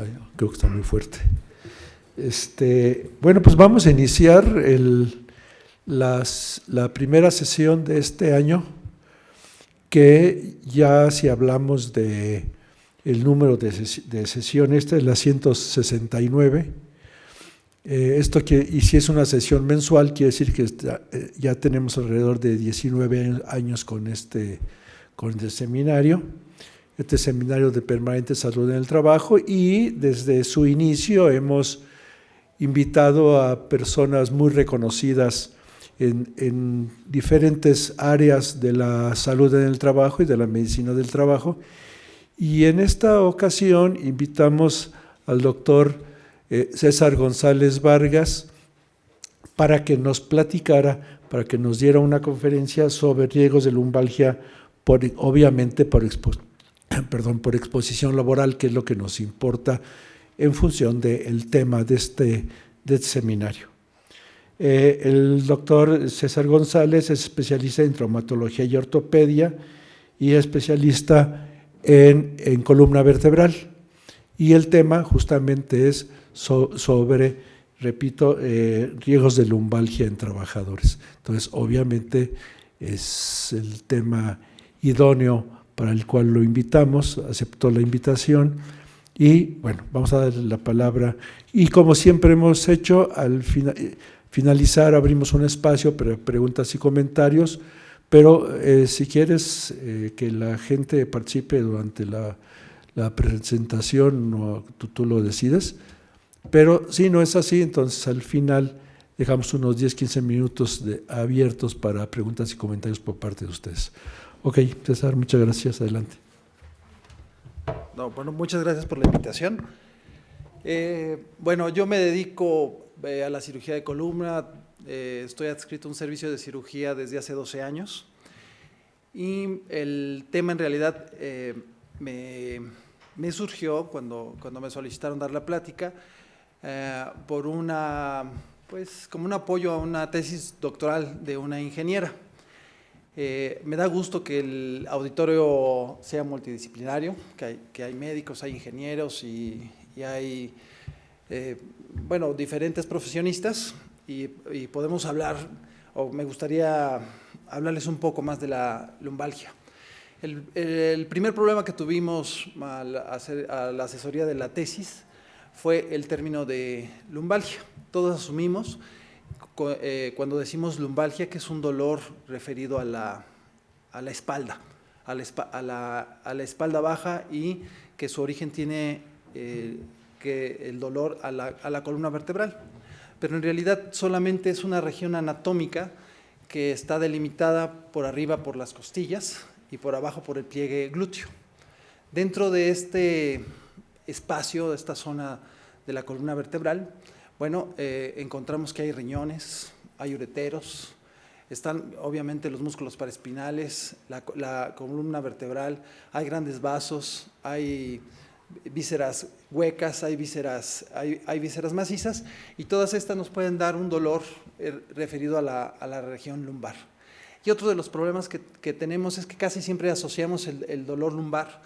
Ay, creo que está muy fuerte. Bueno, pues vamos a iniciar la primera sesión de este año, que ya si hablamos de el número de sesión, esta es la 169. Y si es una sesión mensual, quiere decir que ya tenemos alrededor de 19 años con este seminario de permanente salud en el trabajo, y desde su inicio hemos invitado a personas muy reconocidas en diferentes áreas de la salud en el trabajo y de la medicina del trabajo. Y en esta ocasión invitamos al doctor César González Vargas para que nos platicara, para que nos diera una conferencia sobre riesgos de lumbalgia, obviamente por exposición laboral, que es lo que nos importa en función del tema de este seminario. El doctor César González es especialista en traumatología y ortopedia y especialista en columna vertebral. Y el tema justamente es sobre, repito, riesgos de lumbalgia en trabajadores. Entonces, obviamente, es el tema idóneo para el cual lo invitamos, aceptó la invitación. Y bueno, vamos a darle la palabra. Y como siempre hemos hecho, al finalizar abrimos un espacio para preguntas y comentarios, pero si quieres que la gente participe durante la presentación, no, tú lo decides, pero si no es así, entonces al final dejamos unos 10-15 minutos abiertos para preguntas y comentarios por parte de ustedes. Ok, César, muchas gracias. Adelante. No, bueno, muchas gracias por la invitación. Bueno, yo me dedico a la cirugía de columna, estoy adscrito a un servicio de cirugía desde hace 12 años y el tema en realidad me surgió cuando me solicitaron dar la plática por como un apoyo a una tesis doctoral de una ingeniera. Me da gusto que el auditorio sea multidisciplinario, que hay médicos, hay ingenieros y hay bueno, diferentes profesionistas y podemos hablar, o me gustaría hablarles un poco más de la lumbalgia. El primer problema que tuvimos al hacer a la asesoría de la tesis fue el término de lumbalgia. Todos asumimos cuando decimos lumbalgia que es un dolor referido a la espalda, a la espalda baja, y que su origen tiene que el dolor a la columna vertebral. Pero en realidad solamente es una región anatómica que está delimitada por arriba por las costillas y por abajo por el pliegue glúteo. Dentro de este espacio, de esta zona de la columna vertebral, bueno, encontramos que hay riñones, hay ureteros, están obviamente los músculos paraespinales, la columna vertebral, hay grandes vasos, hay vísceras huecas, hay vísceras macizas, y todas estas nos pueden dar un dolor referido a la región lumbar. Y otro de los problemas que tenemos es que casi siempre asociamos el dolor lumbar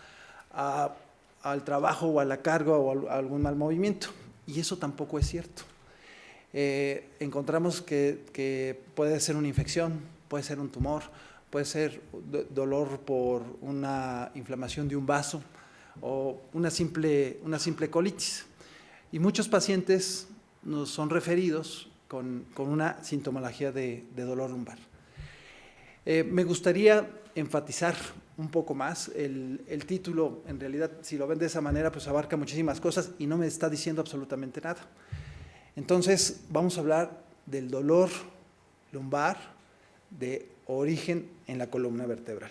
al trabajo o a la carga o a algún mal movimiento, y eso tampoco es cierto. Encontramos que puede ser una infección, puede ser un tumor, puede ser dolor por una inflamación de un vaso o una simple colitis. Y muchos pacientes nos son referidos con una sintomología de dolor lumbar. Me gustaría enfatizar un poco más. El título, en realidad, si lo ven de esa manera, pues abarca muchísimas cosas y no me está diciendo absolutamente nada. Entonces, vamos a hablar del dolor lumbar de origen en la columna vertebral.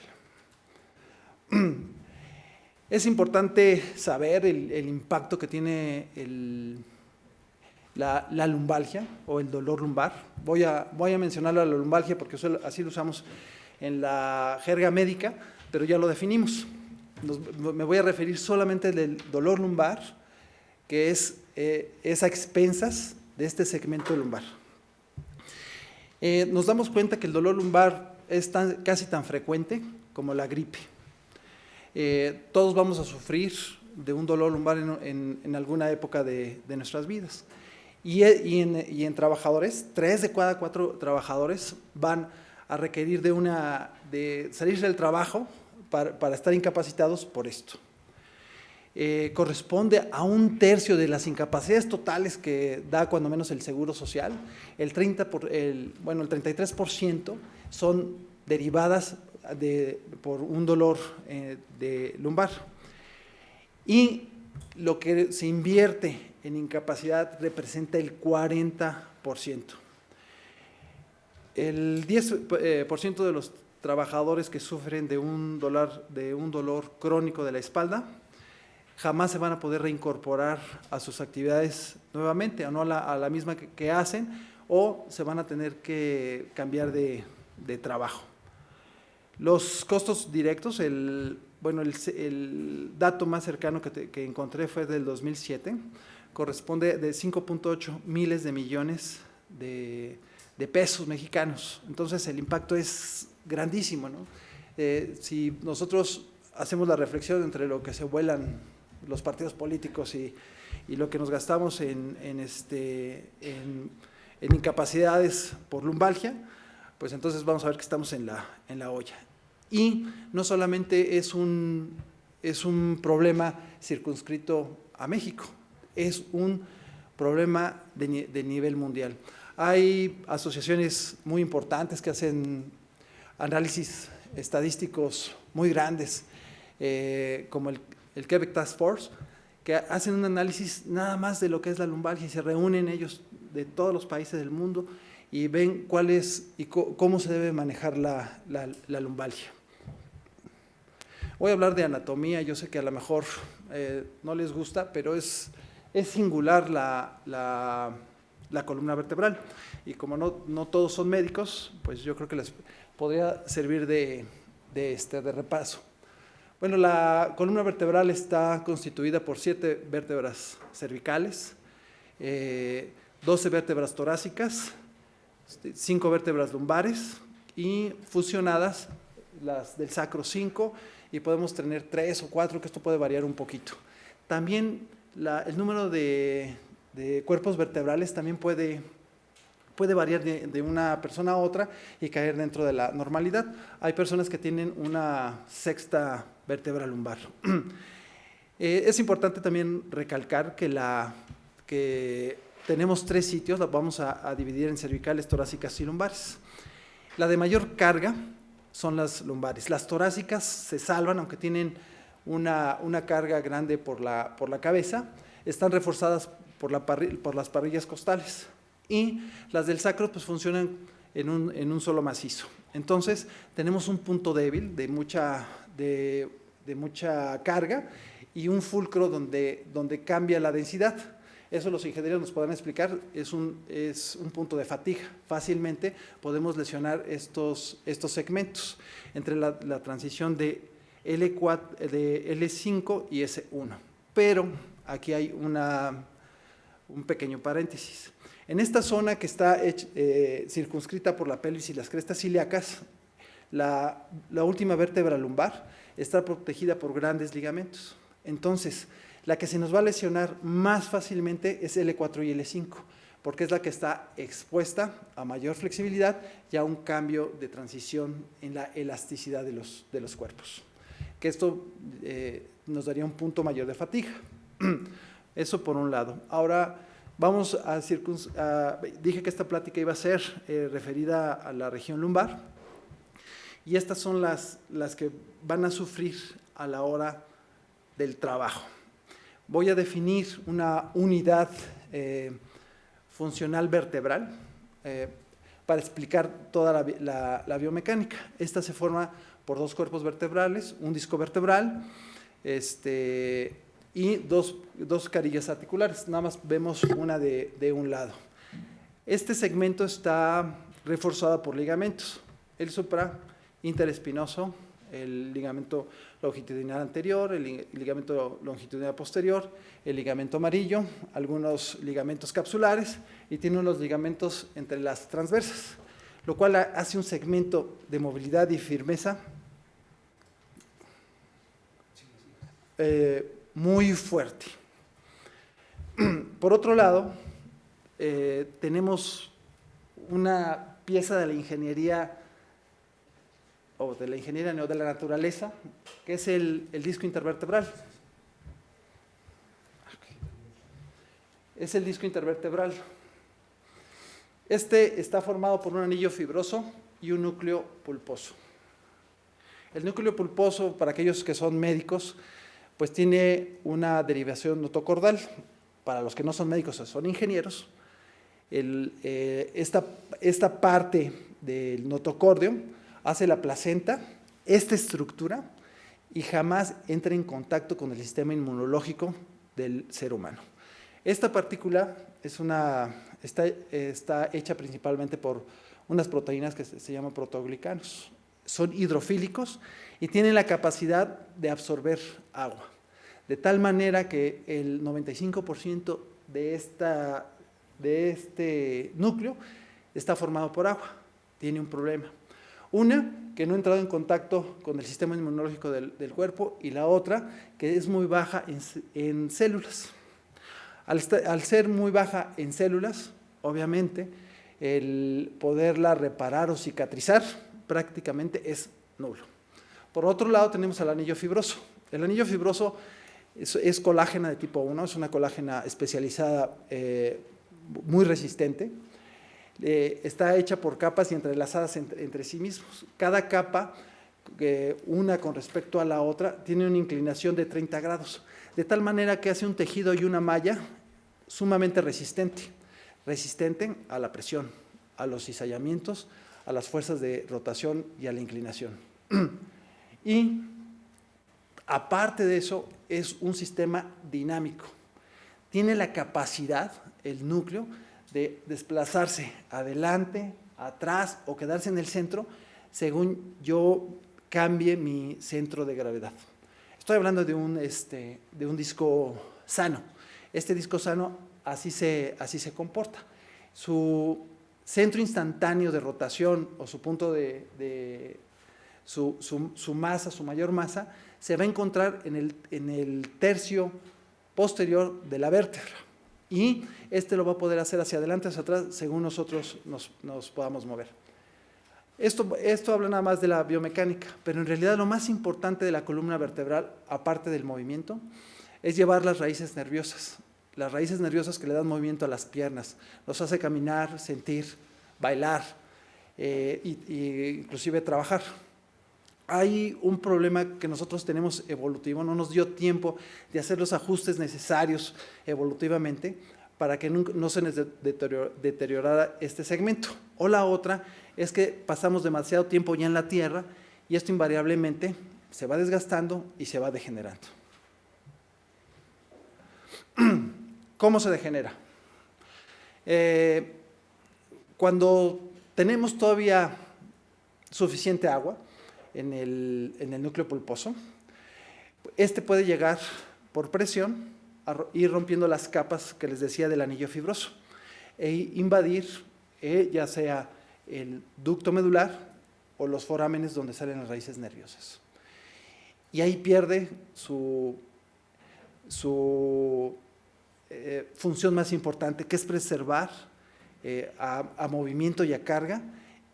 Es importante saber el impacto que tiene la lumbalgia o el dolor lumbar. Voy a mencionar la lumbalgia porque así lo usamos en la jerga médica, pero ya lo definimos. Me voy a referir solamente del dolor lumbar, que es a expensas de este segmento lumbar. Nos damos cuenta que el dolor lumbar es casi tan frecuente como la gripe. Todos vamos a sufrir de un dolor lumbar en alguna época de nuestras vidas. Y en trabajadores, 3 de cada 4 trabajadores van a requerir de salir del trabajo para estar incapacitados por esto. Corresponde a 1/3 de las incapacidades totales que da cuando menos el Seguro Social. El 33% son derivadas por un dolor de lumbar. Y lo que se invierte en incapacidad representa el 40%. El 10% de los trabajadores que sufren de un dolor crónico de la espalda jamás se van a poder reincorporar a sus actividades nuevamente, o no a la misma que hacen, o se van a tener que cambiar de trabajo. Los costos directos, el dato más cercano que encontré fue del 2007, corresponde de 5.8 miles de millones de pesos mexicanos. Entonces el impacto es grandísimo, ¿no? Si nosotros hacemos la reflexión entre lo que se vuelan los partidos políticos y lo que nos gastamos en incapacidades por lumbalgia, pues entonces vamos a ver que estamos en la olla. Y no solamente es un problema circunscrito a México, es un problema de nivel mundial. Hay asociaciones muy importantes que hacen análisis estadísticos muy grandes, como el Quebec Task Force, que hacen un análisis nada más de lo que es la lumbalgia y se reúnen ellos de todos los países del mundo y ven cuál es y cómo se debe manejar la lumbalgia. Voy a hablar de anatomía, yo sé que a lo mejor no les gusta, pero es singular la columna vertebral, y como no todos son médicos, pues yo creo que les podría servir de repaso. Bueno, la columna vertebral está constituida por 7 vértebras cervicales, 12 vértebras torácicas, 5 vértebras lumbares y fusionadas las del sacro 5, y podemos tener 3 o 4, que esto puede variar un poquito. También el número de cuerpos vertebrales también puede variar de una persona a otra y caer dentro de la normalidad. Hay personas que tienen una 6ª vértebra lumbar. Es importante también recalcar que tenemos 3 sitios, la vamos a dividir en cervicales, torácicas y lumbares. La de mayor carga son las lumbares. Las torácicas se salvan, aunque tienen una carga grande por la cabeza, están reforzadas por las parrillas costales, y las del sacro pues funcionan en un solo macizo. Entonces tenemos un punto débil de mucha carga y un fulcro donde cambia la densidad. Eso los ingenieros nos podrán explicar, es un punto de fatiga. Fácilmente podemos lesionar estos segmentos entre la transición de L5 y S1. Pero aquí hay un pequeño paréntesis. En esta zona que está circunscrita por la pelvis y las crestas ilíacas, la última vértebra lumbar está protegida por grandes ligamentos. Entonces, la que se nos va a lesionar más fácilmente es L4 y L5, porque es la que está expuesta a mayor flexibilidad y a un cambio de transición en la elasticidad de los cuerpos, que esto nos daría un punto mayor de fatiga. Eso por un lado. Ahora vamos dije que esta plática iba a ser referida a la región lumbar, y estas son las que van a sufrir a la hora del trabajo. Voy a definir una unidad funcional vertebral para explicar toda la biomecánica. Esta se forma por 2 cuerpos vertebrales, un disco vertebral y dos carillas articulares. Nada más vemos una de un lado. Este segmento está reforzado por ligamentos. El suprainterespinoso, el ligamento longitudinal anterior, el ligamento longitudinal posterior, el ligamento amarillo, algunos ligamentos capsulares, y tiene unos ligamentos entre las transversas, lo cual hace un segmento de movilidad y firmeza muy fuerte. Por otro lado, tenemos una pieza de la ingeniería o de la ingeniería de la naturaleza, que es el disco intervertebral. Es el disco intervertebral. Este está formado por un anillo fibroso y un núcleo pulposo. El núcleo pulposo, para aquellos que son médicos, pues tiene una derivación notocordal. Para los que no son médicos, son ingenieros, esta parte del notocordio hace la placenta, esta estructura, y jamás entra en contacto con el sistema inmunológico del ser humano. Esta partícula está hecha principalmente por unas proteínas que se llaman proteoglicanos. Son hidrofílicos y tienen la capacidad de absorber agua, de tal manera que el 95% de este núcleo está formado por agua. Tiene un problema. Una, que no ha entrado en contacto con el sistema inmunológico del cuerpo, y la otra, que es muy baja en células. Al ser muy baja en células, obviamente, el poderla reparar o cicatrizar prácticamente es nulo. Por otro lado, tenemos el anillo fibroso. El anillo fibroso es colágena de tipo 1, es una colágena especializada muy resistente. Está hecha por capas y entrelazadas entre sí mismos. Cada capa, una con respecto a la otra, tiene una inclinación de 30 grados, de tal manera que hace un tejido y una malla sumamente resistente a la presión, a los cizallamientos, a las fuerzas de rotación y a la inclinación. Y aparte de eso, es un sistema dinámico. Tiene la capacidad, el núcleo, de desplazarse adelante, atrás o quedarse en el centro según yo cambie mi centro de gravedad. Estoy hablando de un disco sano. Este disco sano así se comporta. Su centro instantáneo de rotación o su punto su masa, su mayor masa, se va a encontrar en el tercio posterior de la vértebra. Y lo va a poder hacer hacia adelante, hacia atrás, según nosotros nos podamos mover. Esto habla nada más de la biomecánica, pero en realidad lo más importante de la columna vertebral, aparte del movimiento, es llevar las raíces nerviosas. Las raíces nerviosas que le dan movimiento a las piernas, nos hace caminar, sentir, bailar, inclusive trabajar. Hay un problema que nosotros tenemos evolutivo, no nos dio tiempo de hacer los ajustes necesarios evolutivamente para que no se nos deteriorara este segmento. O la otra es que pasamos demasiado tiempo ya en la Tierra y esto invariablemente se va desgastando y se va degenerando. ¿Cómo se degenera? Cuando tenemos todavía suficiente agua en el núcleo pulposo, puede llegar por presión a ir rompiendo las capas que les decía del anillo fibroso e invadir ya sea el ducto medular o los forámenes donde salen las raíces nerviosas. Y ahí pierde su función más importante, que es preservar a movimiento y a carga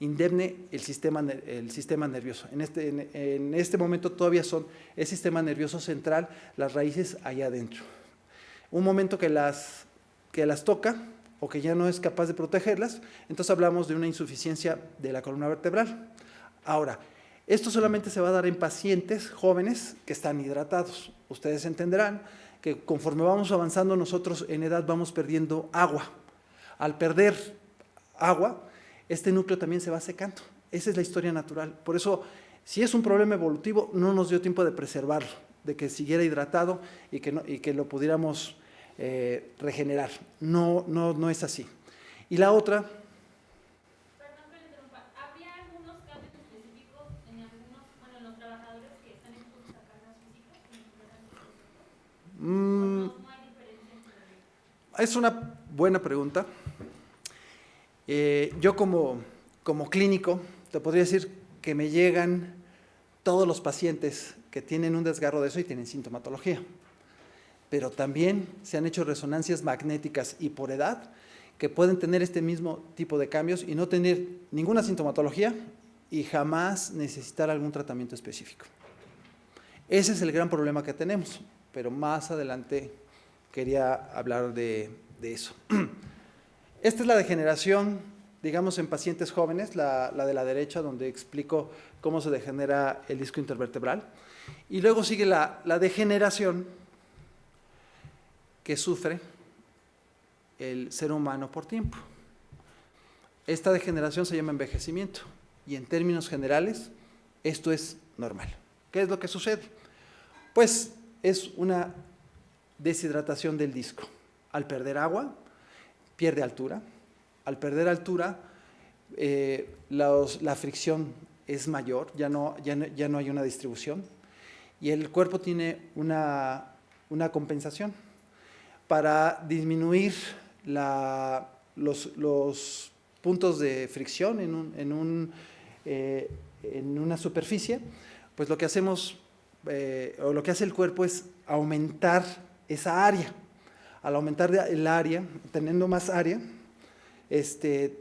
indemne el sistema nervioso. En este momento todavía son el sistema nervioso central, las raíces allá adentro. Un momento que las toca o que ya no es capaz de protegerlas, entonces hablamos de una insuficiencia de la columna vertebral. Ahora, esto solamente se va a dar en pacientes jóvenes que están hidratados. Ustedes entenderán que conforme vamos avanzando nosotros en edad vamos perdiendo agua. Al perder agua, este núcleo también se va secando. Esa es la historia natural. Por eso, si es un problema evolutivo, no nos dio tiempo de preservarlo, de que siguiera hidratado y que lo pudiéramos regenerar. No es así. Y la otra... Perdón que le interrumpa. ¿Habría algunos cambios específicos en los trabajadores que están expuestos a cargas físicas? ¿No hay diferencia entre...? Es una buena pregunta. Yo como clínico te podría decir que me llegan todos los pacientes que tienen un desgarro de eso y tienen sintomatología. pero también se han hecho resonancias magnéticas y por edad que pueden tener este mismo tipo de cambios y no tener ninguna sintomatología y jamás necesitar algún tratamiento específico. Ese es el gran problema que tenemos, pero más adelante quería hablar de eso. Esta es la degeneración, digamos, en pacientes jóvenes, la de la derecha, donde explico cómo se degenera el disco intervertebral. Y luego sigue la degeneración que sufre el ser humano por tiempo. Esta degeneración se llama envejecimiento y en términos generales esto es normal. ¿Qué es lo que sucede? Pues es una deshidratación del disco. Al perder agua, pierde altura. Al perder altura, la fricción es mayor, ya no hay una distribución y el cuerpo tiene una compensación para disminuir los puntos de fricción en una superficie. Pues lo que hacemos, o lo que hace el cuerpo es aumentar esa área. Al aumentar el área, teniendo más área,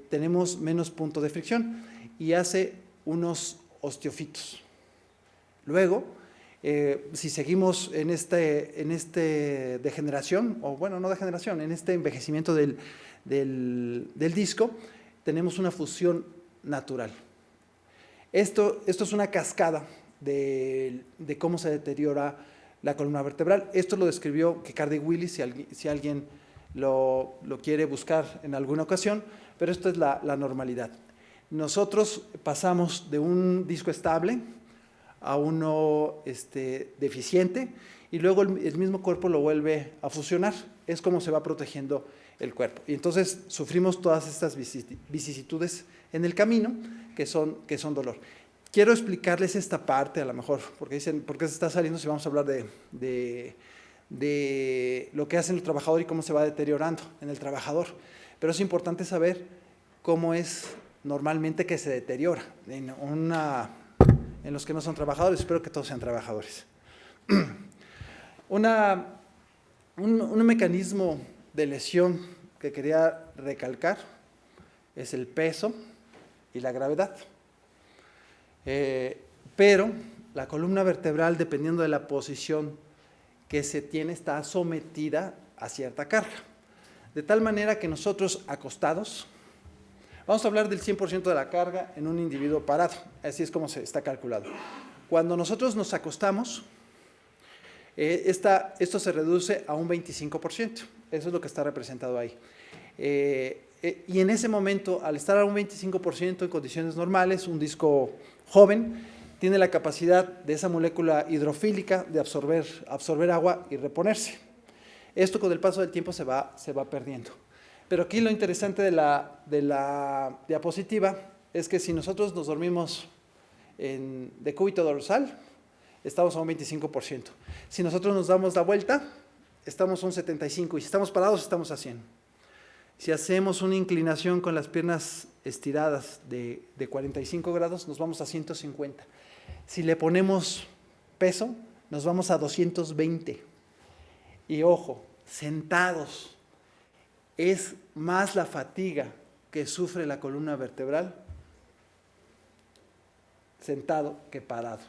tenemos menos punto de fricción y hace unos osteofitos. Luego, si seguimos en degeneración, o bueno, no degeneración, en este envejecimiento del disco, tenemos una fusión natural. Esto es una cascada de cómo se deteriora la columna vertebral. Esto lo describió Kekardi-Willis, si alguien lo quiere buscar en alguna ocasión, pero esto es la normalidad. Nosotros pasamos de un disco estable a uno deficiente y luego el mismo cuerpo lo vuelve a fusionar. Es como se va protegiendo el cuerpo. Y entonces sufrimos todas estas vicisitudes en el camino que son dolor. Quiero explicarles esta parte a lo mejor, porque dicen, ¿por qué se está saliendo si vamos a hablar de lo que hace el trabajador y cómo se va deteriorando en el trabajador? Pero es importante saber cómo es normalmente que se deteriora en los que no son trabajadores. Espero que todos sean trabajadores. Un mecanismo de lesión que quería recalcar es el peso y la gravedad. Pero la columna vertebral, dependiendo de la posición que se tiene, está sometida a cierta carga. De tal manera que nosotros acostados, vamos a hablar del 100% de la carga en un individuo parado, así es como se está calculado. Cuando nosotros nos acostamos, esto se reduce a un 25%, eso es lo que está representado ahí. Y en ese momento, al estar a un 25% en condiciones normales, un disco joven tiene la capacidad de esa molécula hidrofílica de absorber agua y reponerse. Esto con el paso del tiempo se va perdiendo. Pero aquí lo interesante de la diapositiva es que si nosotros nos dormimos de decúbito dorsal, estamos a un 25%. Si nosotros nos damos la vuelta, estamos a un 75%. Y si estamos parados, estamos a 100%. Si hacemos una inclinación con las piernas estiradas de 45 grados, nos vamos a 150. Si le ponemos peso, nos vamos a 220. Y ojo, sentados, es más la fatiga que sufre la columna vertebral sentado que parado.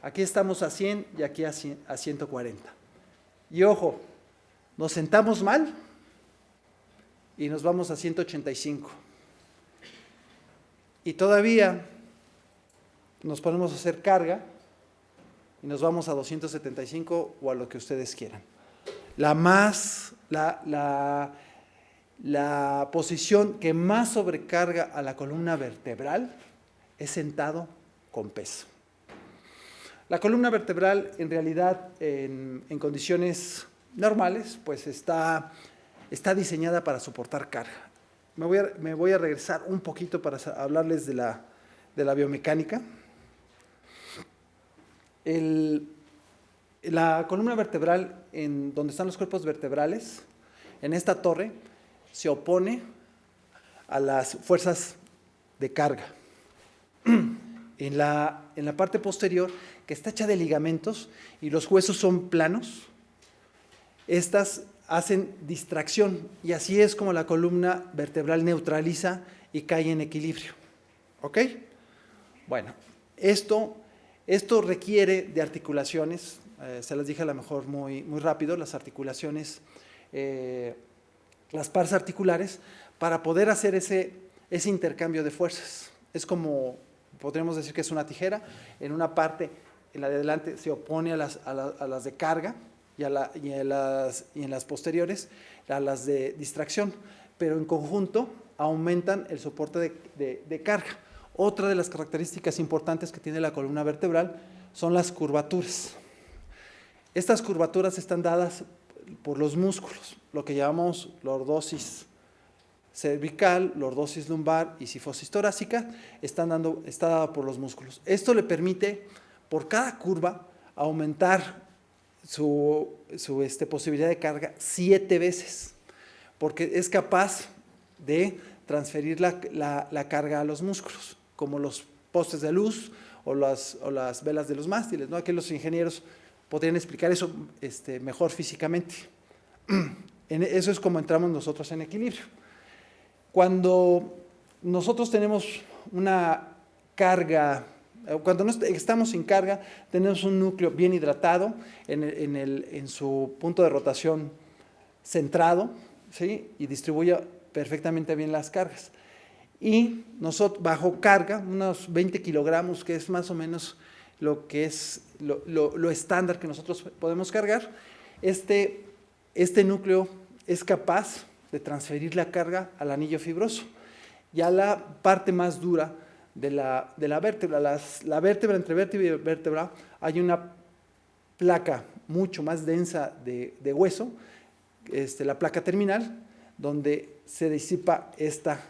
Aquí estamos a 100 y aquí a 140. Y ojo, nos sentamos mal y nos vamos a 185. Y todavía nos ponemos a hacer carga y nos vamos a 275 o a lo que ustedes quieran. La posición que más sobrecarga a la columna vertebral es sentado con peso. La columna vertebral, en realidad, en condiciones normales, pues está diseñada para soportar carga. Me voy a regresar un poquito para hablarles de la biomecánica. La columna vertebral, en donde están los cuerpos vertebrales, en esta torre, se opone a las fuerzas de carga. En la parte posterior, que está hecha de ligamentos y los huesos son planos, estas hacen distracción y así es como la columna vertebral neutraliza y cae en equilibrio. ¿Ok? Bueno, esto requiere de articulaciones, se las dije a lo mejor muy rápido, las articulaciones, las pares articulares, para poder hacer ese intercambio de fuerzas. Es como, podríamos decir que es una tijera, en una parte, en la de adelante, se opone a las de carga y en las posteriores a las de distracción, pero en conjunto aumentan el soporte de carga. Otra de las características importantes que tiene la columna vertebral son las curvaturas. Estas curvaturas están dadas por los músculos, lo que llamamos lordosis cervical, lordosis lumbar y cifosis torácica, está dada por los músculos. Esto le permite, por cada curva, aumentar su posibilidad de carga 7 veces, porque es capaz de transferir la carga a los músculos, como los postes de luz o las velas de los mástiles, ¿no? Aquí los ingenieros podrían explicar eso mejor físicamente. Eso es como entramos nosotros en equilibrio. Cuando nosotros tenemos una carga, cuando no estamos sin carga, tenemos un núcleo bien hidratado, en su punto de rotación centrado, ¿sí? Y distribuye perfectamente bien las cargas. Y nosotros, bajo carga, unos 20 kilogramos, que es más o menos lo que es lo estándar que nosotros podemos cargar, este núcleo es capaz de transferir la carga al anillo fibroso y a la parte más dura de la vértebra. La vértebra, entre vértebra y vértebra, hay una placa mucho más densa de hueso, la placa terminal, donde se disipa esta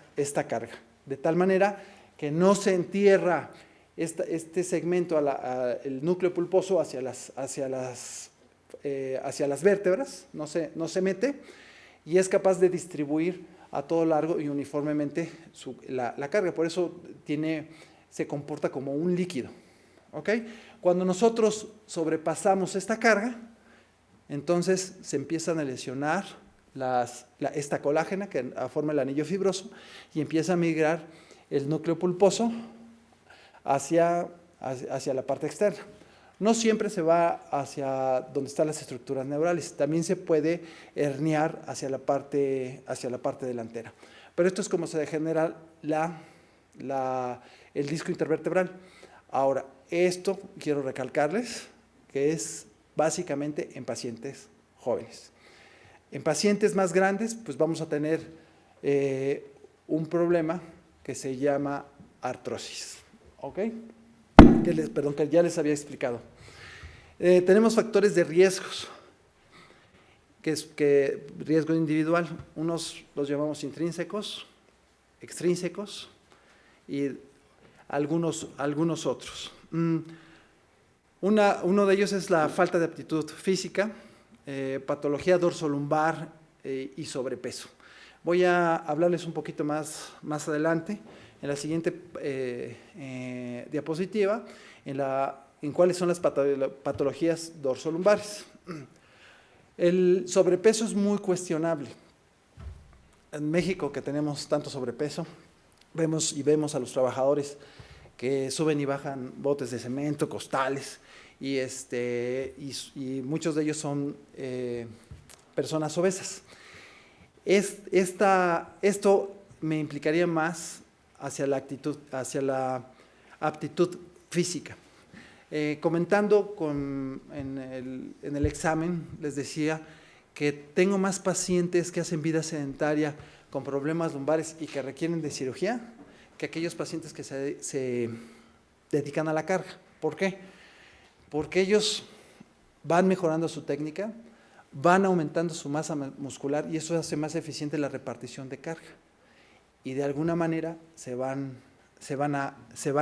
carga, de tal manera que no se entierra este segmento, el núcleo pulposo hacia las vértebras, no se mete, y es capaz de distribuir a todo largo y uniformemente la carga. Por eso se comporta como un líquido. ¿Ok? Cuando nosotros sobrepasamos esta carga, entonces se empiezan a lesionar esta colágena que forma el anillo fibroso y empieza a migrar el núcleo pulposo hacia la parte externa. No siempre se va hacia donde están las estructuras neurales, también se puede herniar hacia la parte delantera. Pero esto es como se degenera el disco intervertebral. Ahora, esto quiero recalcarles que es básicamente en pacientes jóvenes. En pacientes más grandes, pues vamos a tener un problema que se llama artrosis. ¿Ok? Que ya les había explicado. Tenemos factores de riesgos, riesgo individual. Unos los llamamos intrínsecos, extrínsecos y algunos otros. Uno de ellos es la falta de aptitud física, patología dorsolumbar y sobrepeso. Voy a hablarles un poquito más adelante, en la siguiente diapositiva, en cuáles son las patologías dorsolumbares. El sobrepeso es muy cuestionable. En México, que tenemos tanto sobrepeso, vemos a los trabajadores que suben y bajan botes de cemento, costales, y muchos de ellos son personas obesas. Esto me implicaría más hacia la aptitud física. Comentando en el examen, les decía que tengo más pacientes que hacen vida sedentaria con problemas lumbares y que requieren de cirugía que aquellos pacientes que se dedican a la carga. ¿Por qué? Porque ellos van mejorando su técnica, van aumentando su masa muscular y eso hace más eficiente la repartición de carga. Y de alguna manera se van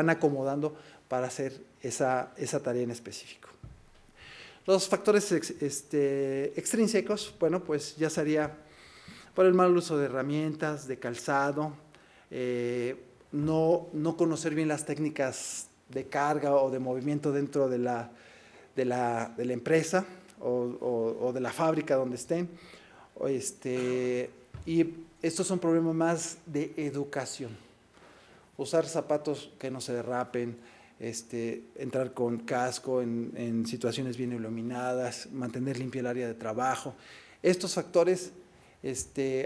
acomodando para hacer esa tarea en específico. Los factores extrínsecos, bueno, pues ya sería por el mal uso de herramientas, de calzado, no conocer bien las técnicas de carga o de movimiento dentro de la empresa, o de la fábrica donde estén. Y estos son problemas más de educación. Usar zapatos que no se derrapen, entrar con casco en situaciones bien iluminadas, mantener limpia el área de trabajo. Estos factores,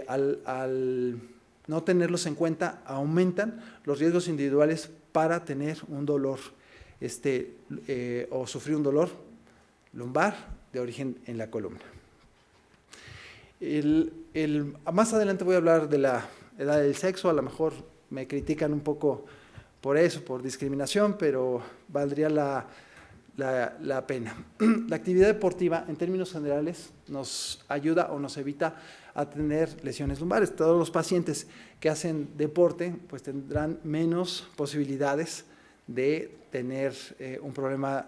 al no tenerlos en cuenta, aumentan los riesgos individuales para tener un dolor o sufrir un dolor lumbar de origen en la columna. Más adelante voy a hablar de la edad del sexo. A lo mejor me critican un poco por eso, por discriminación, pero valdría la pena. La actividad deportiva, en términos generales, nos ayuda o nos evita a tener lesiones lumbares. Todos los pacientes que hacen deporte pues tendrán menos posibilidades de tener un problema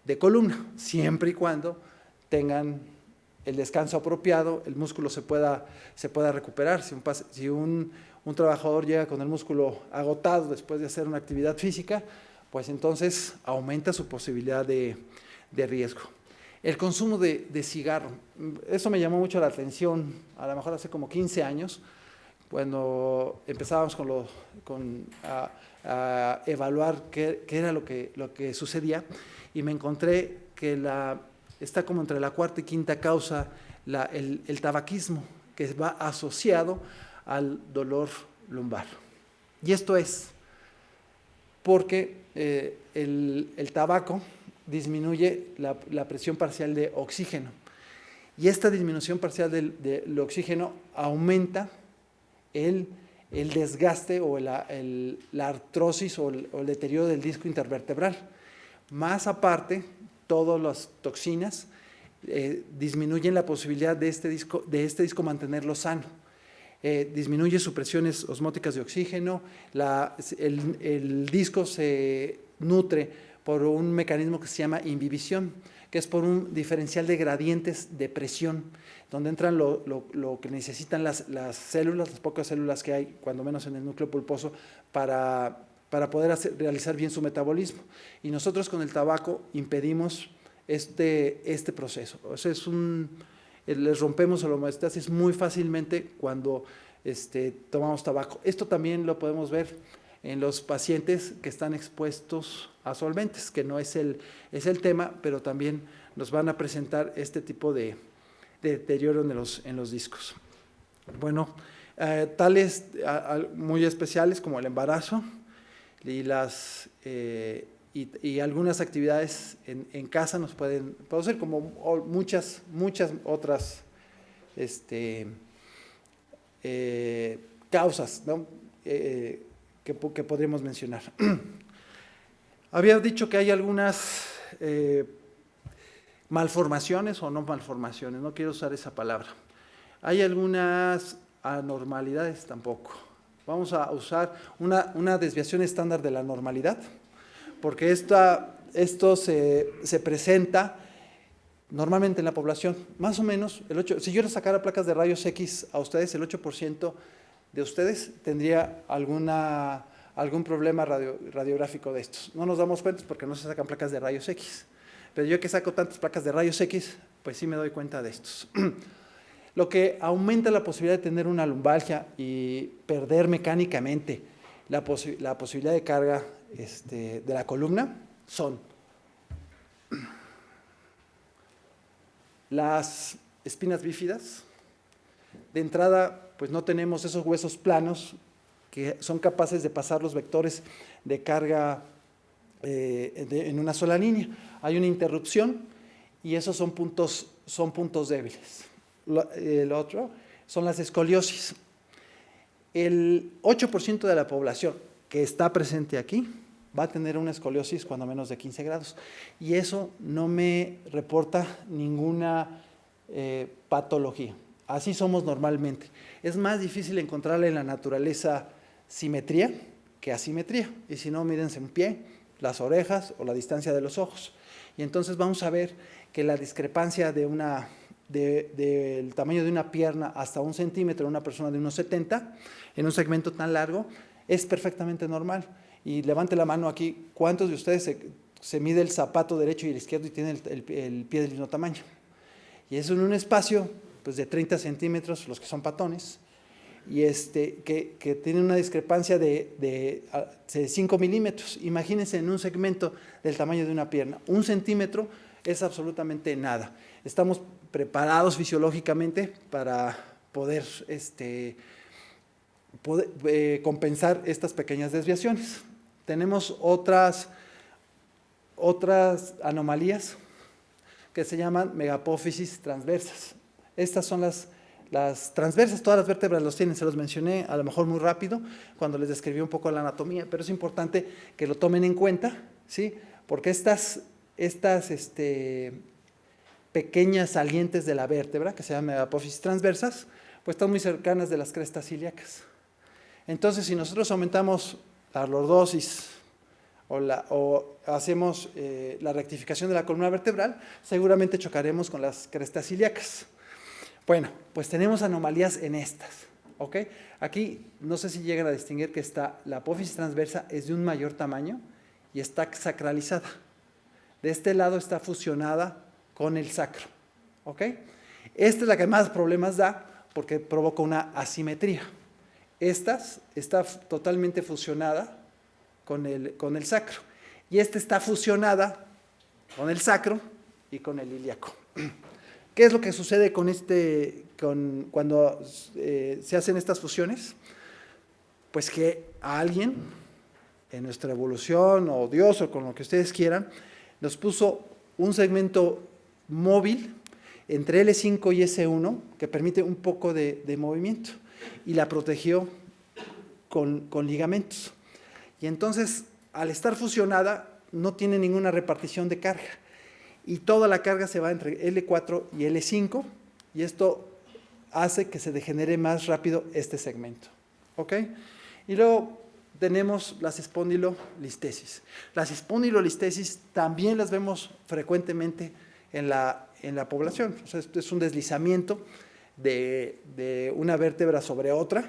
de columna, siempre y cuando tengan el descanso apropiado, el músculo se pueda recuperar. Si un trabajador llega con el músculo agotado después de hacer una actividad física, pues entonces aumenta su posibilidad de riesgo. El consumo de cigarro, eso me llamó mucho la atención, a lo mejor hace como 15 años, cuando empezábamos a evaluar qué era lo que sucedía, y me encontré que está como entre la cuarta y quinta causa el tabaquismo, que va asociado al dolor lumbar. Y esto es porque el tabaco disminuye la presión parcial de oxígeno, y esta disminución parcial del oxígeno aumenta el desgaste o la artrosis o el deterioro del disco intervertebral. Más aparte, todas las toxinas disminuyen la posibilidad de este disco mantenerlo sano. Disminuye sus presiones osmóticas de oxígeno, el disco se nutre por un mecanismo que se llama imbibición, que es por un diferencial de gradientes de presión, donde entran lo que necesitan las células, las pocas células que hay, cuando menos en el núcleo pulposo, para poder realizar bien su metabolismo. Y nosotros con el tabaco impedimos este proceso. O sea, les rompemos la homeostasis muy fácilmente cuando tomamos tabaco. Esto también lo podemos ver en los pacientes que están expuestos a solventes, que no es el tema, pero también nos van a presentar este tipo de deterioro en los discos. Bueno, tales muy especiales como el embarazo y algunas actividades en casa nos pueden producir, como muchas otras causas, ¿no? Que podríamos mencionar. Había dicho que hay algunas malformaciones o no malformaciones, no quiero usar esa palabra. Hay algunas anormalidades tampoco. Vamos a usar una desviación estándar de la normalidad, porque esto se presenta normalmente en la población. Más o menos, si yo les sacara placas de rayos X a ustedes, el 8% de ustedes tendría algún problema radiográfico de estos. No nos damos cuenta porque no se sacan placas de rayos X. Pero yo que saco tantas placas de rayos X, pues sí me doy cuenta de estos. Lo que aumenta la posibilidad de tener una lumbalgia y perder mecánicamente la posibilidad de carga de la columna son las espinas bífidas. De entrada, pues no tenemos esos huesos planos que son capaces de pasar los vectores de carga en una sola línea. Hay una interrupción y esos son puntos débiles. El otro son las escoliosis. El 8% de la población que está presente aquí va a tener una escoliosis cuando menos de 15 grados. Y eso no me reporta ninguna patología. Así somos normalmente. Es más difícil encontrarle en la naturaleza simetría que asimetría. Y si no, mídense un pie, las orejas o la distancia de los ojos. Y entonces vamos a ver que la discrepancia del tamaño de una pierna hasta 1 centímetro en una persona de unos 70, en un segmento tan largo, es perfectamente normal. Y levante la mano aquí, ¿cuántos de ustedes se mide el zapato derecho y el izquierdo y tiene el pie del mismo tamaño. Y es en un espacio pues, de 30 centímetros, los que son patones, y que tiene una discrepancia de 5 milímetros. Imagínense en un segmento del tamaño de una pierna. 1 centímetro es absolutamente nada. Estamos preparados fisiológicamente para poder compensar estas pequeñas desviaciones. Tenemos otras anomalías que se llaman megapófisis transversas. Estas son las transversas, todas las vértebras los tienen, se los mencioné a lo mejor muy rápido cuando les describí un poco la anatomía, pero es importante que lo tomen en cuenta, ¿sí? Porque estas pequeñas salientes de la vértebra, que se llaman megapófisis transversas, pues están muy cercanas de las crestas ilíacas. Entonces, si nosotros aumentamos la lordosis o hacemos la rectificación de la columna vertebral, seguramente chocaremos con las crestas ilíacas. Bueno, pues tenemos anomalías en estas, ¿ok? Aquí no sé si llegan a distinguir que la apófisis transversa es de un mayor tamaño y está sacralizada. De este lado está fusionada con el sacro, ¿ok? Esta es la que más problemas da porque provoca una asimetría. Esta está totalmente fusionada con el sacro y esta está fusionada con el sacro y con el ilíaco. ¿Qué es lo que sucede cuando se hacen estas fusiones? Pues que a alguien, en nuestra evolución, o Dios, o con lo que ustedes quieran, nos puso un segmento móvil entre L5 y S1 que permite un poco de movimiento y la protegió con ligamentos. Y entonces, al estar fusionada, no tiene ninguna repartición de carga. Y toda la carga se va entre L4 y L5, y esto hace que se degenere más rápido este segmento. ¿Ok? Y luego tenemos las espondilolistesis. Las espondilolistesis también las vemos frecuentemente en la población. O sea, esto es un deslizamiento de una vértebra sobre otra,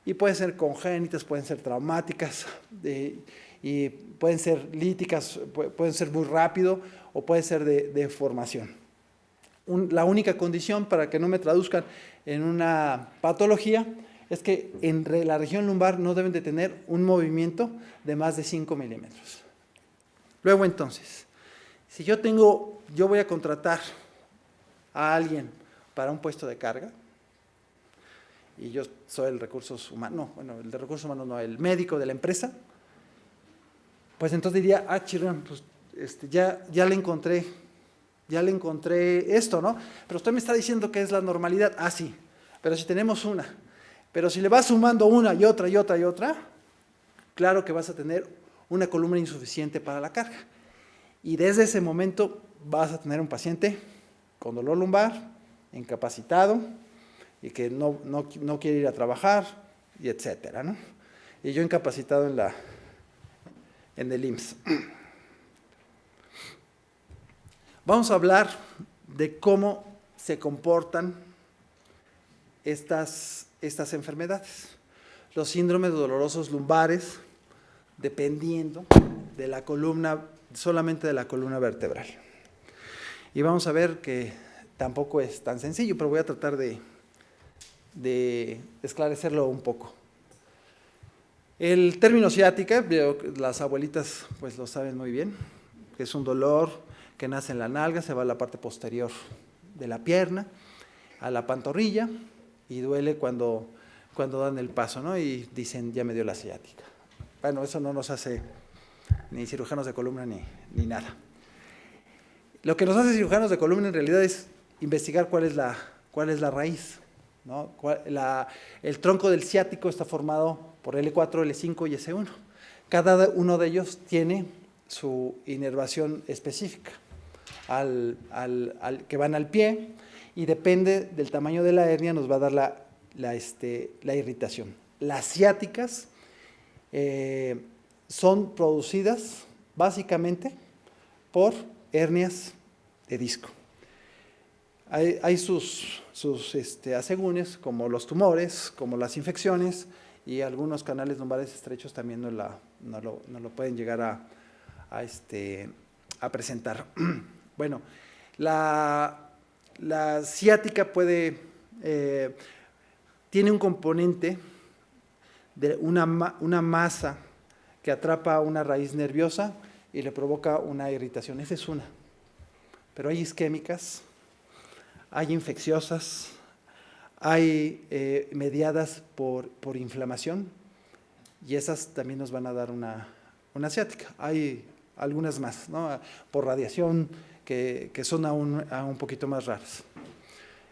y pueden ser congénitas, pueden ser traumáticas, y pueden ser líticas, pueden ser muy rápido, o puede ser de formación. La única condición para que no me traduzcan en una patología es que en la región lumbar no deben de tener un movimiento de más de 5 milímetros. Luego entonces, si yo voy a contratar a alguien para un puesto de carga, y yo soy el recursos humanos, el de recursos humanos no, el médico de la empresa, pues entonces diría, chirrión, pues ya le encontré esto, ¿no? Pero usted me está diciendo que es la normalidad. Sí, pero si tenemos una. Pero si le vas sumando una y otra y otra y otra, claro que vas a tener una columna insuficiente para la carga. Y desde ese momento vas a tener un paciente con dolor lumbar, incapacitado, y que no quiere ir a trabajar, y etcétera, ¿no? Y yo incapacitado en el IMSS. Vamos a hablar de cómo se comportan estas enfermedades. Los síndromes dolorosos lumbares, dependiendo de la columna, solamente de la columna vertebral. Y vamos a ver que tampoco es tan sencillo, pero voy a tratar de esclarecerlo un poco. El término ciática, las abuelitas pues lo saben muy bien, que es un dolor que nace en la nalga, se va a la parte posterior de la pierna, a la pantorrilla, y duele cuando dan el paso, ¿no? Y dicen, ya me dio la ciática. Bueno, eso no nos hace ni cirujanos de columna ni nada. Lo que nos hace cirujanos de columna en realidad es investigar cuál es la raíz, ¿no? El tronco del ciático está formado por L4, L5 y S1. Cada uno de ellos tiene su inervación específica que van al pie, y depende del tamaño de la hernia nos va a dar la irritación. Las ciáticas son producidas básicamente por hernias de disco. Hay sus asegúnes, como los tumores, como las infecciones, y algunos canales lumbares estrechos también no lo pueden llegar a presentar. Bueno, la ciática tiene un componente de una masa que atrapa una raíz nerviosa y le provoca una irritación. Esa es una. Pero hay isquémicas, hay infecciosas, hay mediadas por inflamación, y esas también nos van a dar una ciática. Hay algunas más, ¿no? Por radiación, que son aún un poquito más raras.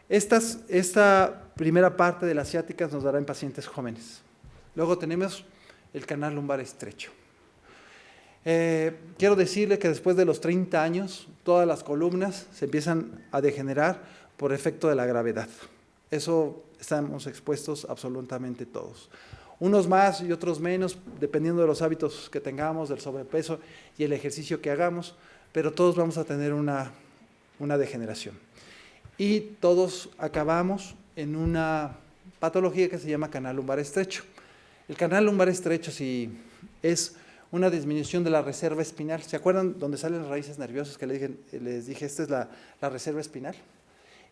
Esta primera parte de las ciáticas nos dará en pacientes jóvenes. Luego tenemos el canal lumbar estrecho. Quiero decirle que después de los 30 años, todas las columnas se empiezan a degenerar por efecto de la gravedad. Eso estamos expuestos absolutamente todos. Unos más y otros menos, dependiendo de los hábitos que tengamos, del sobrepeso y el ejercicio que hagamos, pero todos vamos a tener una degeneración. Y todos acabamos en una patología que se llama canal lumbar estrecho. El canal lumbar estrecho es una disminución de la reserva espinal. ¿Se acuerdan donde salen las raíces nerviosas que les dije, esta es la reserva espinal?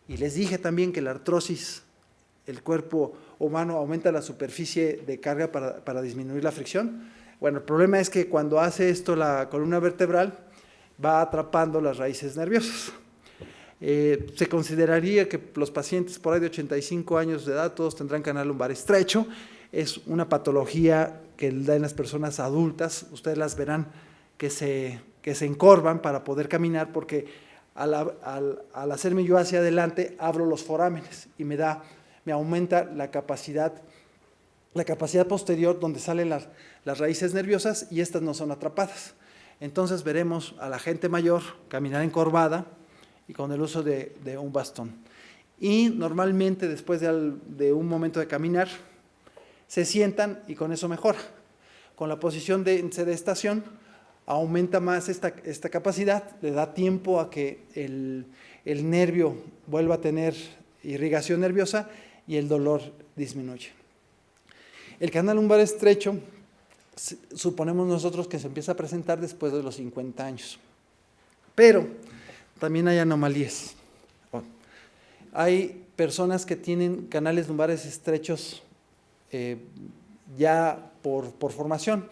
Y les dije también que la artrosis, el cuerpo humano aumenta la superficie de carga para disminuir la fricción. Bueno, el problema es que cuando hace esto la columna vertebral, va atrapando las raíces nerviosas. Se consideraría que los pacientes por ahí de 85 años de edad, todos tendrán canal lumbar estrecho. Es una patología que da en las personas adultas. Ustedes las verán que se encorvan para poder caminar, porque al hacerme yo hacia adelante, abro los forámenes y me aumenta la capacidad posterior donde salen las raíces nerviosas, y estas no son atrapadas. Entonces veremos a la gente mayor caminar encorvada y con el uso de un bastón. Y normalmente después de un momento de caminar, se sientan y con eso mejora. Con la posición de sedestación aumenta más esta capacidad, le da tiempo a que el nervio vuelva a tener irrigación nerviosa y el dolor disminuye. El canal lumbar estrecho suponemos nosotros que se empieza a presentar después de los 50 años. Pero también hay anomalías. Hay personas que tienen canales lumbares estrechos ya por formación.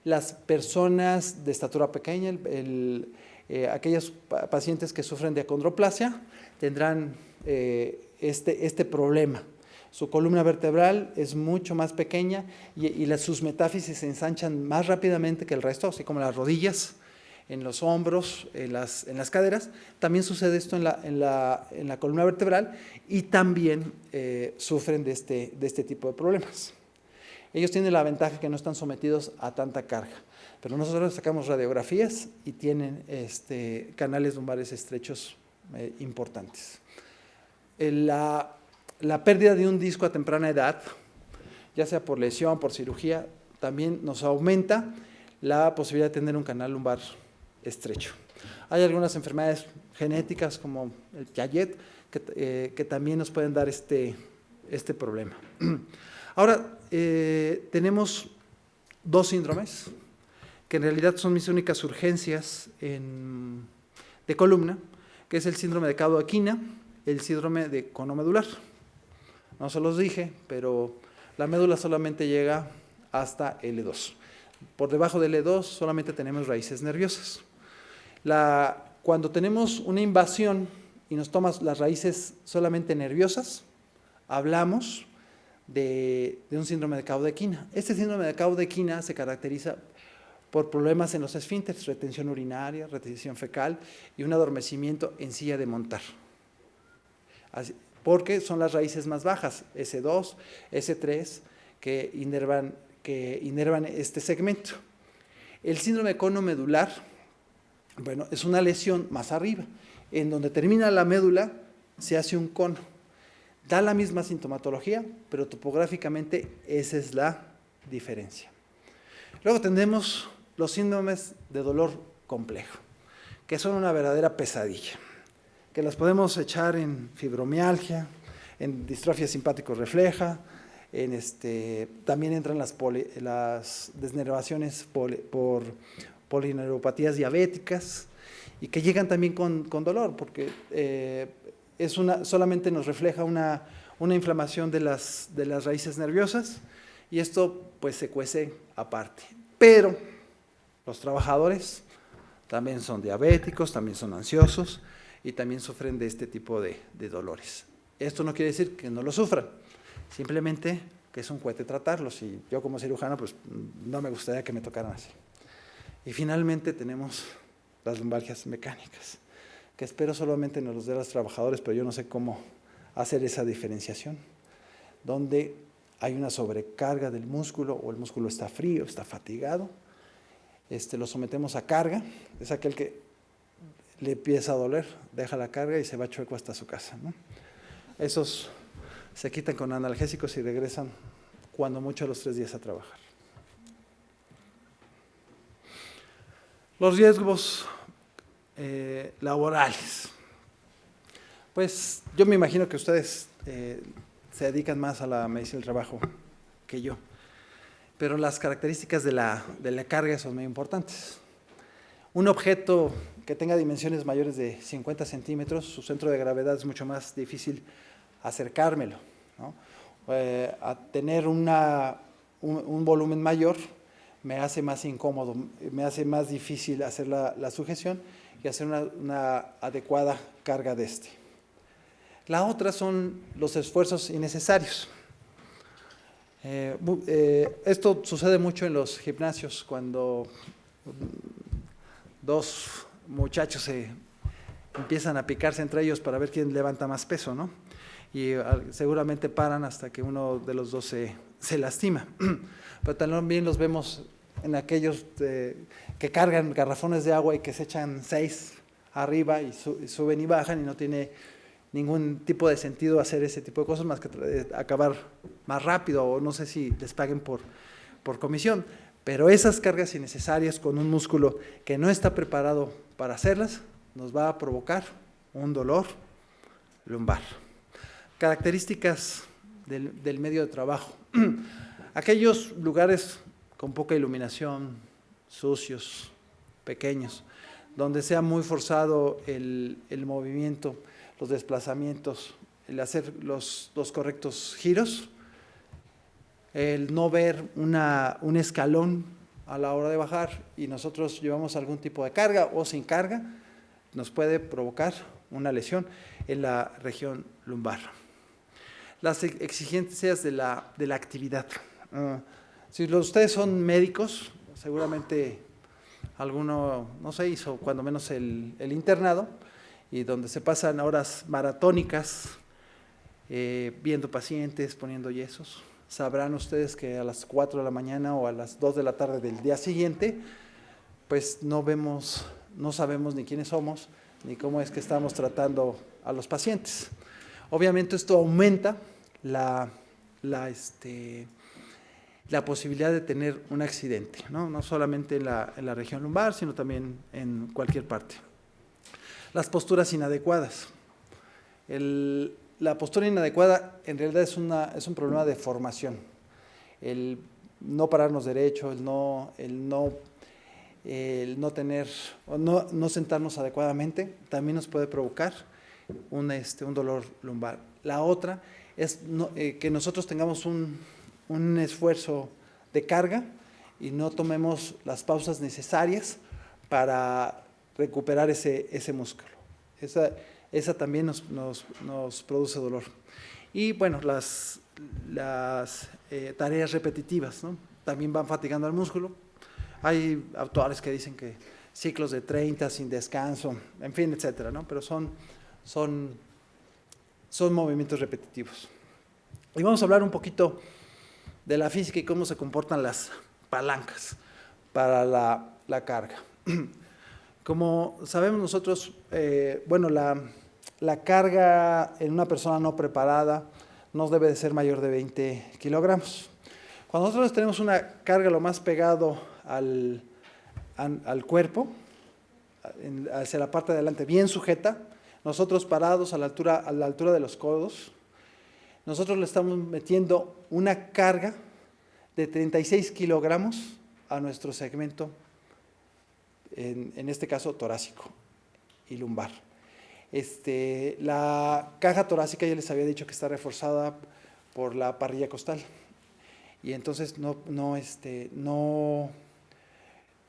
Las personas de estatura pequeña, aquellos pacientes que sufren de acondroplasia, tendrán este problema. Su columna vertebral es mucho más pequeña y sus metáfisis se ensanchan más rápidamente que el resto, así como las rodillas, en los hombros, en las caderas. También sucede esto en la columna vertebral, y también sufren de este tipo de problemas. Ellos tienen la ventaja que no están sometidos a tanta carga, pero nosotros sacamos radiografías y tienen canales lumbares estrechos importantes. La pérdida de un disco a temprana edad, ya sea por lesión, por cirugía, también nos aumenta la posibilidad de tener un canal lumbar estrecho. Hay algunas enfermedades genéticas como el Piaget que también nos pueden dar este problema. Ahora, tenemos dos síndromes que en realidad son mis únicas urgencias de columna, que es el síndrome de cauda-equina, el síndrome de cono medular. No se los dije, pero la médula solamente llega hasta L2. Por debajo de L2 solamente tenemos raíces nerviosas. Cuando tenemos una invasión y nos tomas las raíces solamente nerviosas, hablamos de un síndrome de cauda-equina. Este síndrome de cauda-equina se caracteriza por problemas en los esfínteres, retención urinaria, retención fecal y un adormecimiento en silla de montar. Porque son las raíces más bajas, S2, S3, que inervan este segmento. El síndrome de cono medular, bueno, es una lesión más arriba. En donde termina la médula se hace un cono. Da la misma sintomatología, pero topográficamente esa es la diferencia. Luego tenemos los síndromes de dolor complejo, que son una verdadera pesadilla, que las podemos echar en fibromialgia, en distrofia simpático-refleja, también entran las desnervaciones por polineuropatías diabéticas, y que llegan también con dolor, porque solamente nos refleja una inflamación de las raíces nerviosas, y esto pues se cuece aparte. Pero los trabajadores también son diabéticos, también son ansiosos y también sufren de este tipo de dolores. Esto no quiere decir que no lo sufran, simplemente que es un cohete tratarlos, y yo como cirujano pues no me gustaría que me tocaran así. Y finalmente tenemos las lumbalgias mecánicas, que espero solamente nos los den los trabajadores, pero yo no sé cómo hacer esa diferenciación, donde hay una sobrecarga del músculo, o el músculo está frío, está fatigado, lo sometemos a carga, es aquel que le empieza a doler, deja la carga y se va chueco hasta su casa, ¿no? Esos se quitan con analgésicos y regresan cuando mucho a los 3 días a trabajar. Los riesgos laborales. Pues yo me imagino que ustedes se dedican más a la medicina del trabajo que yo, pero las características de la carga son muy importantes. Un objeto que tenga dimensiones mayores de 50 centímetros, su centro de gravedad es mucho más difícil acercármelo, ¿no? A tener un volumen mayor me hace más incómodo, me hace más difícil hacer la sujeción y hacer una adecuada carga de este. La otra son los esfuerzos innecesarios. Esto sucede mucho en los gimnasios, cuando 2 muchachos se empiezan a picarse entre ellos para ver quién levanta más peso, ¿no? Y seguramente paran hasta que uno de los 2 se lastima. Pero también los vemos en aquellos que cargan garrafones de agua y que se echan 6 arriba y suben y bajan, y no tiene ningún tipo de sentido hacer ese tipo de cosas más que acabar más rápido, o no sé si les paguen por comisión. Pero esas cargas innecesarias con un músculo que no está preparado para hacerlas, nos va a provocar un dolor lumbar. Características del medio de trabajo. Aquellos lugares con poca iluminación, sucios, pequeños, donde sea muy forzado el movimiento, los desplazamientos, el hacer los correctos giros, el no ver un escalón a la hora de bajar y nosotros llevamos algún tipo de carga o sin carga, nos puede provocar una lesión en la región lumbar. Las exigencias de la actividad. Si ustedes son médicos, seguramente alguno, no sé, hizo cuando menos el internado, y donde se pasan horas maratónicas viendo pacientes, poniendo yesos. Sabrán ustedes que a las 4 de la mañana o a las 2 de la tarde del día siguiente, pues no sabemos ni quiénes somos, ni cómo es que estamos tratando a los pacientes. Obviamente esto aumenta la posibilidad de tener un accidente, no solamente en la región lumbar, sino también en cualquier parte. Las posturas inadecuadas. La postura inadecuada en realidad es un problema de formación. El no pararnos derecho, el no tener o no sentarnos adecuadamente también nos puede provocar un dolor lumbar. La otra es que nosotros tengamos un esfuerzo de carga y no tomemos las pausas necesarias para recuperar ese músculo. Esa también nos produce dolor. Y bueno, las tareas repetitivas, ¿no? También van fatigando al músculo. Hay autores que dicen que ciclos de 30 sin descanso, en fin, etcétera, ¿no? Pero son movimientos repetitivos. Y vamos a hablar un poquito de la física y cómo se comportan las palancas para la carga. Como sabemos nosotros, la carga en una persona no preparada no debe de ser mayor de 20 kilogramos. Cuando nosotros tenemos una carga lo más pegado al cuerpo, hacia la parte de adelante, bien sujeta, nosotros parados a la altura de los codos, nosotros le estamos metiendo una carga de 36 kilogramos a nuestro segmento, en este caso torácico. y lumbar. La caja torácica ya les había dicho que está reforzada por la parrilla costal y entonces no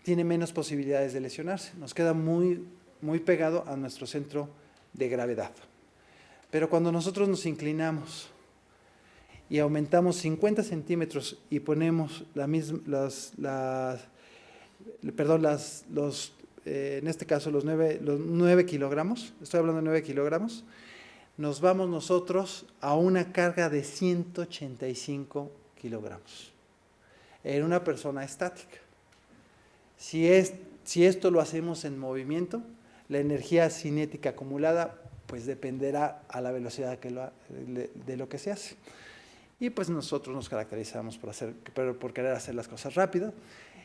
tiene menos posibilidades de lesionarse. Nos queda muy, muy pegado a nuestro centro de gravedad. Pero cuando nosotros nos inclinamos y aumentamos 50 centímetros y ponemos en este caso los 9 kilogramos, estoy hablando de 9 kilogramos, nos vamos nosotros a una carga de 185 kilogramos en una persona estática. Si esto lo hacemos en movimiento, la energía cinética acumulada pues dependerá a la velocidad de lo que se hace. Y pues nosotros nos caracterizamos por querer hacer las cosas rápido,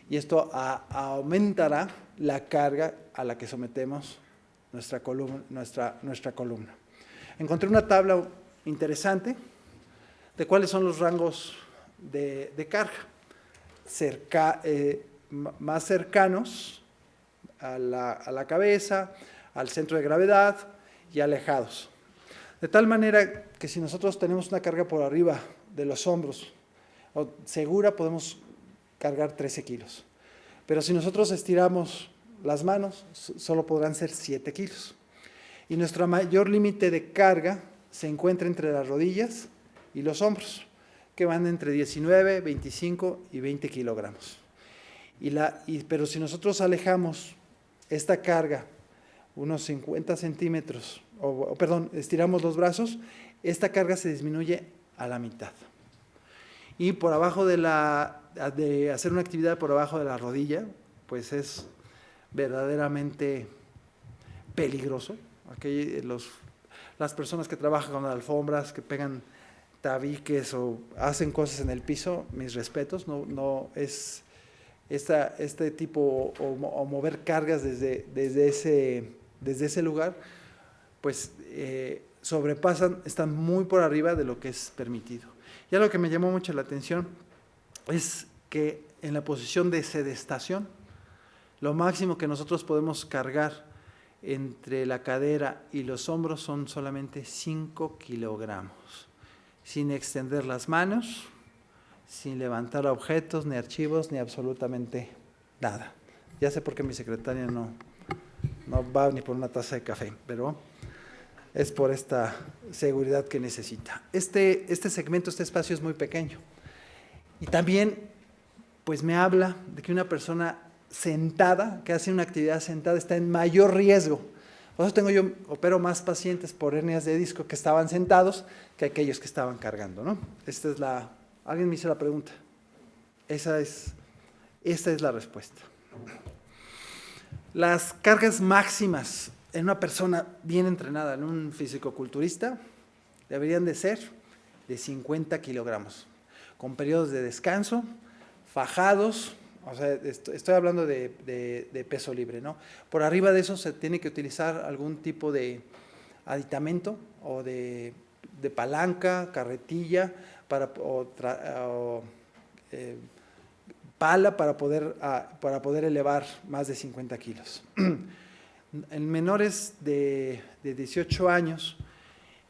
y esto aumentará la carga a la que sometemos nuestra columna. Encontré una tabla interesante de cuáles son los rangos de carga más cercanos a la cabeza, al centro de gravedad y alejados. De tal manera que si nosotros tenemos una carga por arriba de los hombros segura, podemos cargar 13 kilos. Pero si nosotros estiramos las manos, solo podrán ser 7 kilos. Y nuestro mayor límite de carga se encuentra entre las rodillas y los hombros, que van entre 19, 25 y 20 kilogramos. Pero si nosotros alejamos esta carga unos 50 centímetros, estiramos los brazos, esta carga se disminuye a la mitad. Y por abajo de hacer una actividad por abajo de la rodilla, pues es verdaderamente peligroso. Aquí las personas que trabajan con alfombras, que pegan tabiques o hacen cosas en el piso, mis respetos, no es este tipo o mover cargas desde ese lugar, pues están muy por arriba de lo que es permitido. Ya lo que me llamó mucho la atención es que en la posición de sedestación, lo máximo que nosotros podemos cargar entre la cadera y los hombros son solamente 5 kilogramos, sin extender las manos, sin levantar objetos, ni archivos, ni absolutamente nada. Ya sé por qué mi secretaria no va ni por una taza de café, pero es por esta seguridad que necesita. Este segmento, este espacio es muy pequeño. Y también, pues me habla de que una persona sentada, que hace una actividad sentada, está en mayor riesgo. Por eso opero más pacientes por hernias de disco que estaban sentados que aquellos que estaban cargando, ¿no? Alguien me hizo la pregunta. Esta es la respuesta. Las cargas máximas en una persona bien entrenada, en un fisicoculturista, deberían de ser de 50 kilogramos, con periodos de descanso, fajados, o sea, estoy hablando de peso libre, ¿no? Por arriba de eso se tiene que utilizar algún tipo de aditamento o de palanca, carretilla, pala para poder elevar más de 50 kilos. En menores de 18 años,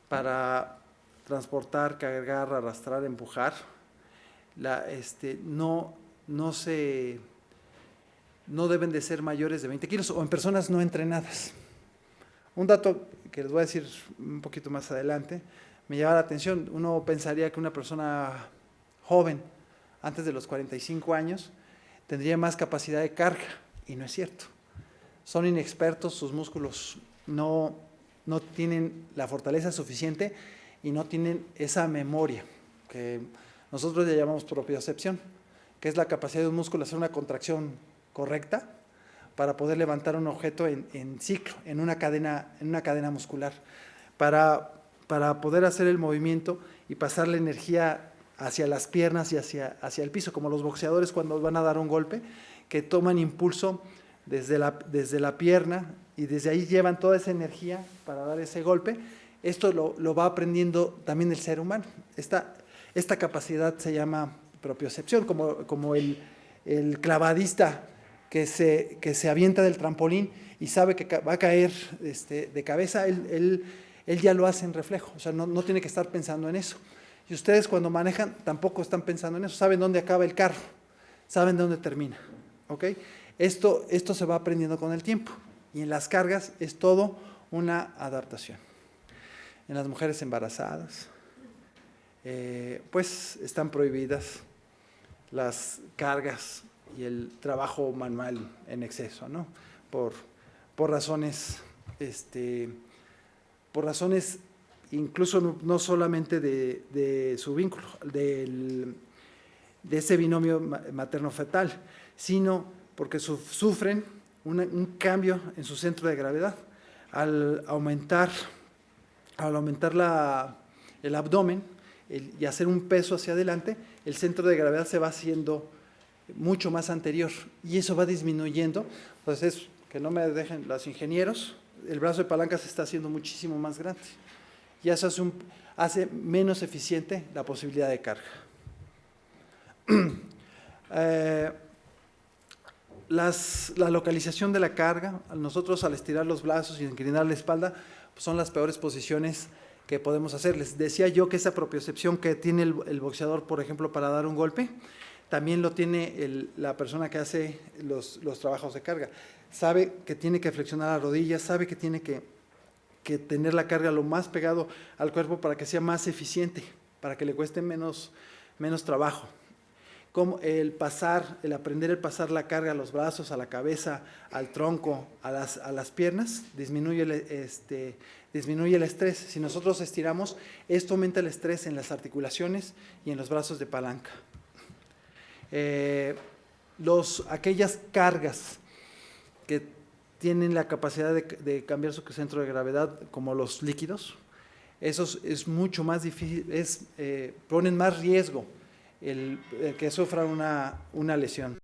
para transportar, cargar, arrastrar, empujar, no deben de ser mayores de 20 kilos o en personas no entrenadas. Un dato que les voy a decir un poquito más adelante, me llama la atención. Uno pensaría que una persona joven, antes de los 45 años, tendría más capacidad de carga, y no es cierto. Son inexpertos, sus músculos no tienen la fortaleza suficiente y no tienen esa memoria, que nosotros le llamamos propiocepción, que es la capacidad de un músculo de hacer una contracción correcta para poder levantar un objeto en ciclo, en una cadena muscular, para poder hacer el movimiento y pasar la energía hacia las piernas y hacia el piso, como los boxeadores cuando van a dar un golpe, que toman impulso desde la pierna y desde ahí llevan toda esa energía para dar ese golpe. Esto lo va aprendiendo también el ser humano. Esta capacidad se llama propiocepción, como el clavadista que se avienta del trampolín y sabe que va a caer de cabeza, él ya lo hace en reflejo, o sea, no tiene que estar pensando en eso. Y ustedes cuando manejan tampoco están pensando en eso, saben dónde acaba el carro, saben dónde termina, ¿ok? Esto se va aprendiendo con el tiempo, y en las cargas es todo una adaptación. En las mujeres embarazadas, pues están prohibidas las cargas y el trabajo manual en exceso, ¿no? Por razones incluso no solamente de su vínculo, de ese binomio materno-fetal, sino porque sufren un cambio en su centro de gravedad. Al aumentar el abdomen y hacer un peso hacia adelante, el centro de gravedad se va haciendo mucho más anterior y eso va disminuyendo. Entonces, que no me dejen los ingenieros, el brazo de palanca se está haciendo muchísimo más grande y eso hace menos eficiente la posibilidad de carga. La localización de la carga, nosotros al estirar los brazos y inclinar la espalda, pues son las peores posiciones que podemos hacer. Les decía yo que esa propiocepción que tiene el boxeador, por ejemplo, para dar un golpe, también lo tiene la persona que hace los trabajos de carga. Sabe que tiene que flexionar la rodilla, sabe que tiene que tener la carga lo más pegado al cuerpo para que sea más eficiente, para que le cueste menos trabajo. Como el aprender a pasar la carga a los brazos, a la cabeza, al tronco, a las piernas, disminuye el estrés. Si nosotros estiramos, esto aumenta el estrés en las articulaciones y en los brazos de palanca. Aquellas cargas que tienen la capacidad de cambiar su centro de gravedad, como los líquidos, esos es mucho más difícil, ponen más riesgo el que sufra una lesión.